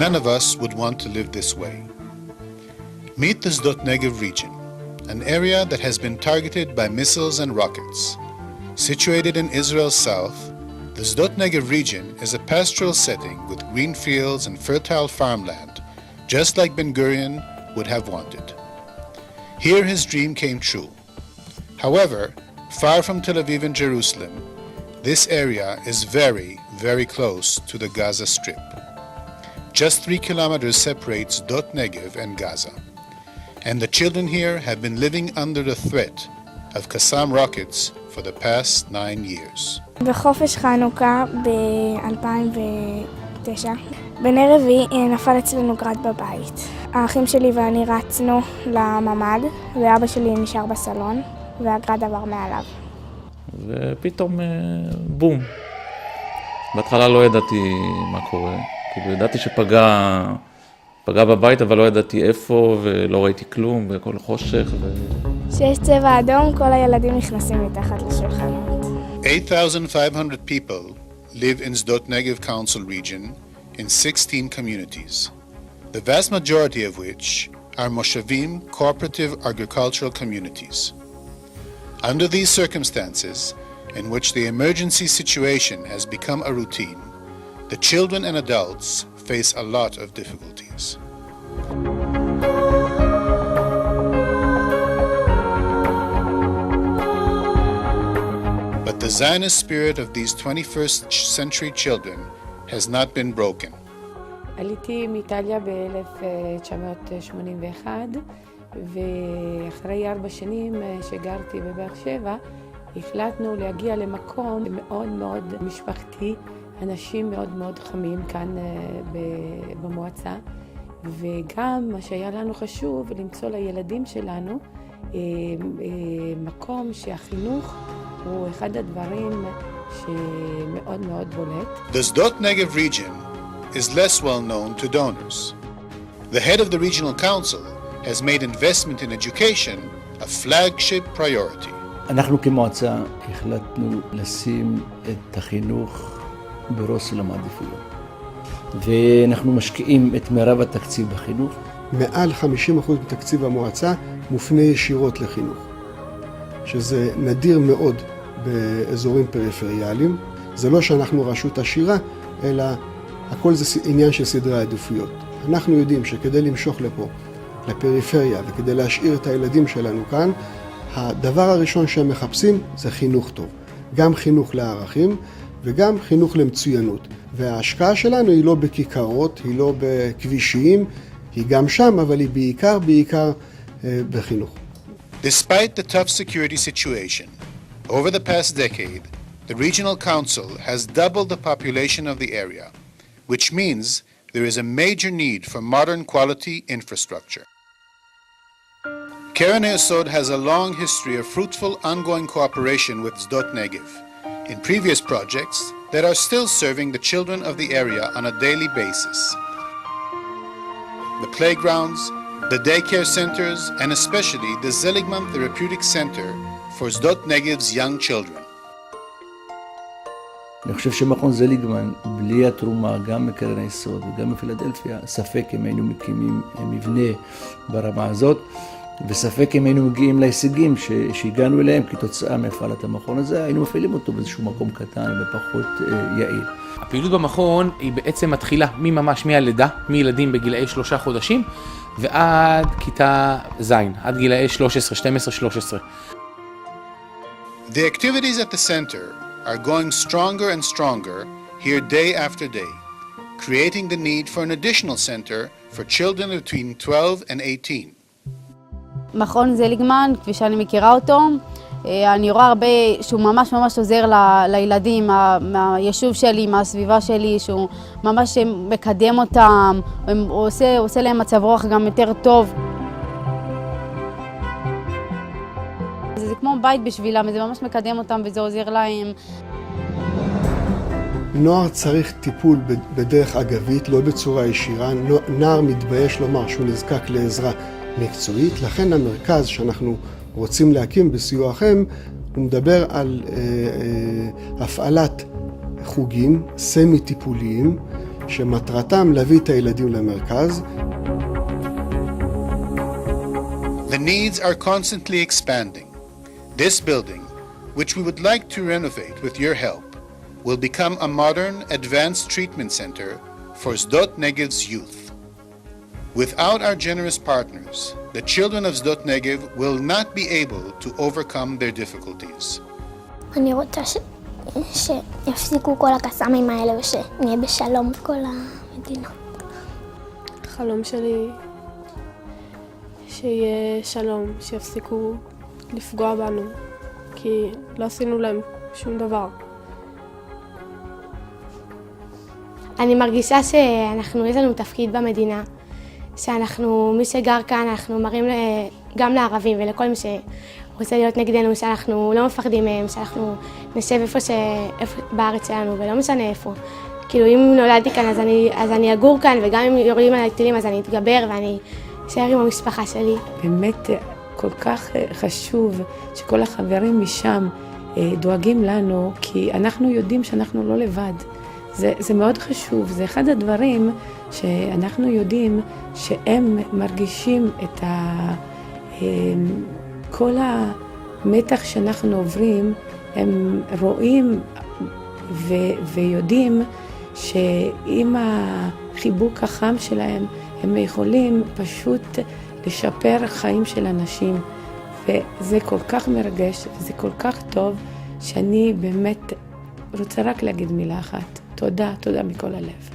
None of us would want to live this way. Meet the Sdot Negev region, an area that has been targeted by missiles and rockets. Situated in Israel's south, the Sdot Negev region is a pastoral setting with green fields and fertile farmland, just like Ben-Gurion would have wanted. Here his dream came true. However, far from Tel Aviv and Jerusalem, this area is very, very close to the Gaza Strip. Just 3 kilometers separates Sdot Negev and Gaza. And the children here have been living under the threat of Qassam rockets for the past 9 years. בחופש חנוכה ב-2009, בני רביעי נפל אצלנו גראד בבית. האחים שלי ואני רצנו לממ"ד, ואבא שלי נשאר בסלון, והגראד עבר מעליו. ופתאום בום. בהתחלה לא ידעתי מה קורה. כאילו ידעתי שפגע בבית, אבל לא ידעתי איפה, ולא ראיתי כלום, וכל חושך. כשיש צבע אדום, כל הילדים נכנסים מתחת לשולחנות. 8,500 people live in Sdot Negev Council region in 16 communities, the vast majority of which are Moshavim cooperative agricultural communities. Under these circumstances, in which the emergency situation has become a routine, the children and adults face a lot of difficulties. But the Zionist spirit of these 21st century children has not been broken. עליתי מאיטליה ב-1981, ואחרי 4 שנים שגרתי בבאר שבע, החלטנו להגיע למקום מאוד מאוד משפחתי, אנשים מאוד מאוד חמים כאן במועצה, וגם מה שהיה לנו חשוב למצוא לילדים שלנו מקום שהחינוך הוא אחד הדברים שמאוד מאוד בולט. The Sdot Negev region is less well known to donors. The head of the regional council has made investment in education a flagship priority. אנחנו כמועצה החלטנו לשים את החינוך בראש סולם העדיפויות. ואנחנו משקיעים את מרב התקציב בחינוך. מעל 50% מתקציב המועצה מופנה ישירות לחינוך, שזה נדיר מאוד באזורים פריפריאליים. זה לא שאנחנו רשות עשירה, אלא הכל זה עניין של סדרי העדיפויות. אנחנו יודעים שכדי למשוך לפה, לפריפריה, וכדי להשאיר את הילדים שלנו כאן, הדבר הראשון שהם מחפשים זה חינוך טוב. גם חינוך לערכים וגם חינוך למצוינות. וההשקעה שלנו היא לא בכיכרות, היא לא בכבישים, היא גם שם, אבל היא בעיקר בחינוך. Despite the tough security situation, over the past decade, the regional council has doubled the population of the area, which means there is a major need for modern quality infrastructure. Keren HaYesod has a long history of fruitful ongoing cooperation with Sdot Negev in previous projects that are still serving the children of the area on a daily basis. The playgrounds, the daycare centers, and especially the Seligman Therapeutic Center for Sdot Negev's young children. אני חושב שמכון זליגמן, בלי התרומה, גם מקרן היסוד וגם בפילדלפיה, ספק אם היינו מקימים מבנה ברמה הזאת, וספק אם היינו מגיעים להישגים שהגענו אליהם כתוצאה מהפעלת המכון הזה, היינו מפעילים אותו באיזשהו מקום קטן ופחות יעיל. הפעילות במכון היא בעצם מתחילה ממש מהלידה, מילדים בגילאי 3 חודשים, ועד כיתה ז', עד גילאי 13, 12, 13. The activities at the center are going stronger and stronger here day after day, creating the need for an additional center for children between 12 and 18. מכון זליגמן, כפי שאני מכירה אותו, אני רואה הרבה שהוא ממש עוזר לילדים מהיישוב שלי, מהסביבה שלי, שהוא ממש מקדם אותם, הוא עושה להם מצב רוח גם יותר טוב. זה כמו בית בשבילם, זה ממש מקדם אותם וזה עוזר להם. נוער צריך טיפול בדרך אגבית, לא בצורה ישירה. נער מתבייש לומר שהוא נזקק לעזרה מקצועית, לכן המרכז שאנחנו רוצים להקים בסיועכם, הוא מדבר על הפעלת חוגים סמי-טיפוליים שמטרתם להביא את הילדים למרכז. The needs are constantly expanding. This building, which we would like to renovate with your help, will become a modern, advanced treatment center for Sdot Negev's youth. Without our generous partners, the children of Sdot Negev will not be able to overcome their difficulties. אני רוצה שיפסיקו כל הקסאמים האלה ושנהיה בשלום בכל המדינה. החלום שלי שיהיה שלום, שיפסיקו לפגוע בנו, כי לא עשינו להם שום דבר. אני מרגישה שאנחנו, יש לנו תפקיד במדינה, שאנחנו, מי שגר כאן, אנחנו מראים גם לערבים ולכל מי שרוצה להיות נגדנו, שאנחנו לא מפחדים מהם, שאנחנו נשב איפה בארץ שלנו ולא משנה איפה. כאילו אם נולדתי כאן אז אני אגור כאן, וגם אם יורדים על הטילים אז אני אתגבר ואני אשאר עם המשפחה שלי. באמת כל כך חשוב שכל החברים משם דואגים לנו, כי אנחנו יודעים שאנחנו לא לבד. זה מאוד חשוב, זה אחד הדברים שאנחנו יודעים שהם מרגישים את כל המתח שאנחנו עוברים, הם רואים ויודעים שעם החיבוק החם שלהם הם יכולים פשוט לשפר חיים של אנשים, וזה כל כך מרגש וזה כל כך טוב שאני באמת רוצה רק להגיד מילה אחת. תודה, תודה מכל הלב.